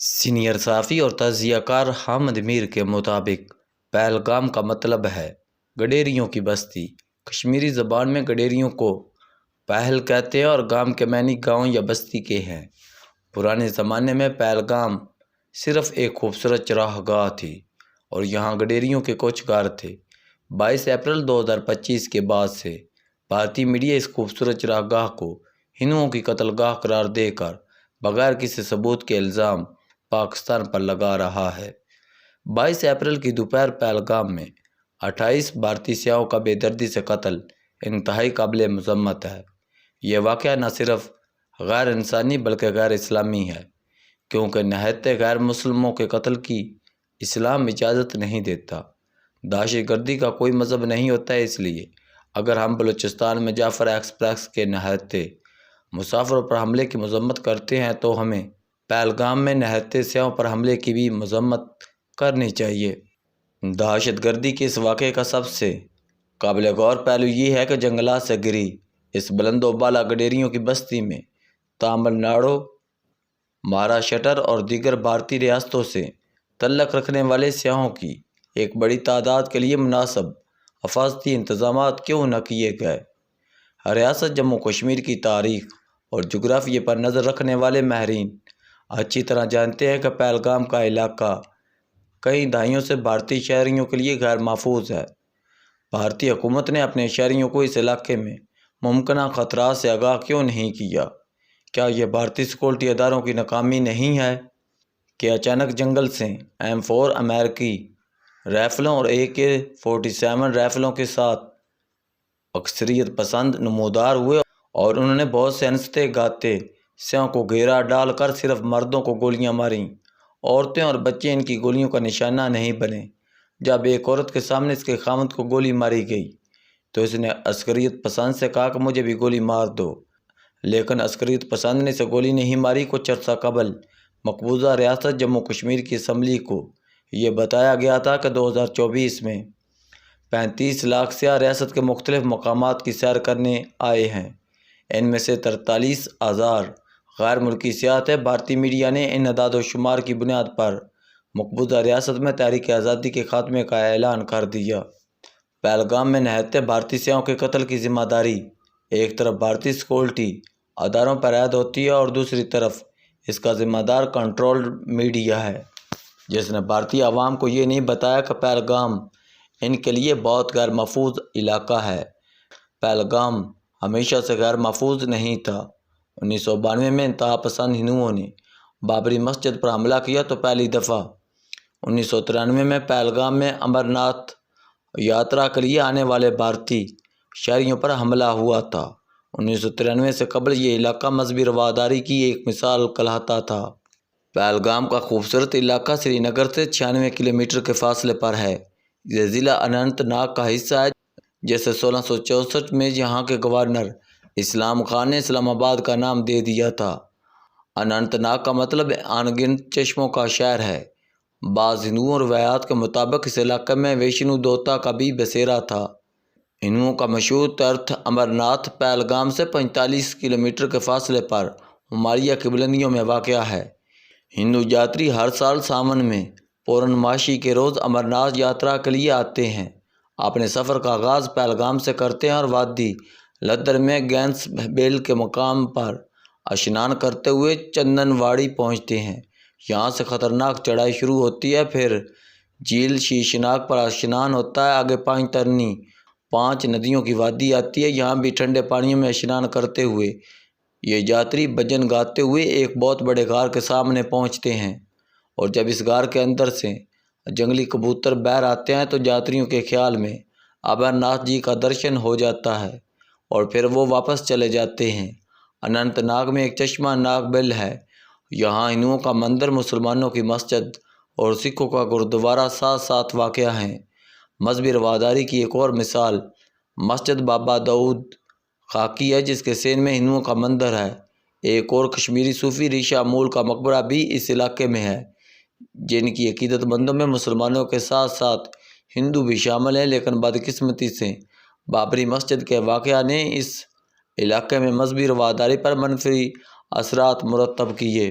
Senior صحافی اور تجزیہ کار حامد میر کے مطابق پہلگام کا مطلب ہے گڈیریوں کی بستی۔ کشمیری زبان میں گڈیریوں کو پہل کہتے ہیں اور گام کے معنی گاؤں یا بستی کے ہیں۔ پرانے زمانے میں پہلگام صرف ایک خوبصورت چراہ گاہ تھی اور یہاں گڈیریوں کے کچھ گھر تھے۔ 22 اپریل 2025 کے بعد سے بھارتی میڈیا اس خوبصورت چراہ گاہ کو ہندوؤں کی قتل گاہ قرار دے کر بغیر کسی ثبوت کے الزام پاکستان پر لگا رہا ہے۔ 22 اپریل کی دوپہر پہلگام میں 28 بھارتی سیاحوں کا بے دردی سے قتل انتہائی قابل مذمت ہے۔ یہ واقعہ نہ صرف غیر انسانی بلکہ غیر اسلامی ہے، کیونکہ نہایت غیر مسلموں کے قتل کی اسلام اجازت نہیں دیتا۔ دہشت گردی کا کوئی مذہب نہیں ہوتا ہے، اس لیے اگر ہم بلوچستان میں جعفر ایکسپریس کے نہایت مسافروں پر حملے کی مذمت کرتے ہیں تو ہمیں پہلگام میں نہایت سیاحوں پر حملے کی بھی مذمت کرنی چاہیے۔ دہشت گردی کے اس واقعے کا سب سے قابل غور پہلو یہ ہے کہ جنگلات سے گھری اس بلند و بالا گڈیریوں کی بستی میں تامل ناڈو، مہاراشٹر اور دیگر بھارتی ریاستوں سے تعلق رکھنے والے سیاحوں کی ایک بڑی تعداد کے لیے مناسب حفاظتی انتظامات کیوں نہ کیے گئے۔ ریاست جموں کشمیر کی تاریخ اور جغرافیے پر نظر رکھنے والے ماہرین اچھی طرح جانتے ہیں کہ پہلگام کا علاقہ کئی دہائیوں سے بھارتی شہریوں کے لیے غیر محفوظ ہے۔ بھارتی حکومت نے اپنے شہریوں کو اس علاقے میں ممکنہ خطرات سے آگاہ کیوں نہیں کیا؟ کیا یہ بھارتی سیکورٹی اداروں کی ناکامی نہیں ہے کہ اچانک جنگل سے M4 امریکی رائفلوں اور AK-47 رائفلوں کے ساتھ عسکریت پسند نمودار ہوئے اور انہوں نے بہت سے انستے گاتے سیاحوں کو گھیرا ڈال کر صرف مردوں کو گولیاں ماریں؟ عورتیں اور بچے ان کی گولیوں کا نشانہ نہیں بنے۔ جب ایک عورت کے سامنے اس کے خاوند کو گولی ماری گئی تو اس نے عسکریت پسند سے کہا کہ مجھے بھی گولی مار دو، لیکن عسکریت پسند نے اسے گولی نہیں ماری۔ کچھ عرصہ قبل مقبوضہ ریاست جموں کشمیر کی اسمبلی کو یہ بتایا گیا تھا کہ 2024 میں 35 لاکھ سیاح ریاست کے مختلف مقامات کی سیر کرنے آئے ہیں، ان میں سے 43,000 غیر ملکی سیاح تھے۔ بھارتی میڈیا نے ان اعداد و شمار کی بنیاد پر مقبوضہ ریاست میں تحریک آزادی کے خاتمے کا اعلان کر دیا۔ پہلگام میں نہایت بھارتی سیاحوں کے قتل کی ذمہ داری ایک طرف بھارتی سیکورٹی اداروں پر عائد ہوتی ہے اور دوسری طرف اس کا ذمہ دار کنٹرول میڈیا ہے، جس نے بھارتی عوام کو یہ نہیں بتایا کہ پہلگام ان کے لیے بہت غیر محفوظ علاقہ ہے۔ پہلگام ہمیشہ سے غیر محفوظ نہیں تھا۔ 1992 میں انتہا پسند ہندوؤں نے بابری مسجد پر حملہ کیا تو پہلی دفعہ 1993 میں پہلگام میں امرناتھ یاترا کے لیے آنے والے بھارتی شہریوں پر حملہ ہوا تھا۔ 1993 سے قبل یہ علاقہ مذہبی رواداری کی ایک مثال کہلاتا تھا۔ پہلگام کا خوبصورت علاقہ سری نگر سے 96 کلومیٹر کے فاصلے پر ہے۔ یہ ضلع اننت ناگ کا حصہ ہے، جسے 1664 میں یہاں کے گورنر اسلام خان نے اسلام آباد کا نام دے دیا تھا۔ اننت ناگ کا مطلب ان گنت چشموں کا شہر ہے۔ بعض ہندوؤں روایات کے مطابق اس علاقے میں ویشنو دیوتا کا بھی بسیرا تھا۔ ہندوؤں کا مشہور تیرتھ امرناتھ پہلگام سے 45 کلومیٹر کے فاصلے پر ہمالیہ کی بلندیوں میں واقع ہے۔ ہندو یاتری ہر سال ساون میں پورنماشی کے روز امرناتھ یاترا کے لیے آتے ہیں، اپنے سفر کا آغاز پہلگام سے کرتے ہیں اور وادی لدر میں گینس بیل کے مقام پر اشنان کرتے ہوئے چندن واڑی پہنچتے ہیں۔ یہاں سے خطرناک چڑھائی شروع ہوتی ہے، پھر جھیل شیش ناگ پر اشنان ہوتا ہے، آگے 5 ترنی 5 ندیوں کی وادی آتی ہے، یہاں بھی ٹھنڈے پانیوں میں اشنان کرتے ہوئے یہ یاتری بھجن گاتے ہوئے ایک بہت بڑے غار کے سامنے پہنچتے ہیں، اور جب اس غار کے اندر سے جنگلی کبوتر باہر آتے ہیں تو یاتریوں کے خیال میں امرناتھ جی کا درشن ہو جاتا ہے اور پھر وہ واپس چلے جاتے ہیں۔ اننت ناگ میں ایک چشمہ ناگ بل ہے، یہاں ہندوؤں کا مندر، مسلمانوں کی مسجد اور سکھوں کا گرودوارہ ساتھ ساتھ واقع ہیں۔ مذہبی رواداری کی ایک اور مثال مسجد بابا داؤد خاکی ہے، جس کے سین میں ہندوؤں کا مندر ہے۔ ایک اور کشمیری صوفی ریشا مول کا مقبرہ بھی اس علاقے میں ہے، جن کی عقیدت مندوں میں مسلمانوں کے ساتھ ساتھ ہندو بھی شامل ہیں، لیکن بدقسمتی سے بابری مسجد کے واقعہ نے اس علاقے میں مذہبی رواداری پر منفی اثرات مرتب کیے۔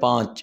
5,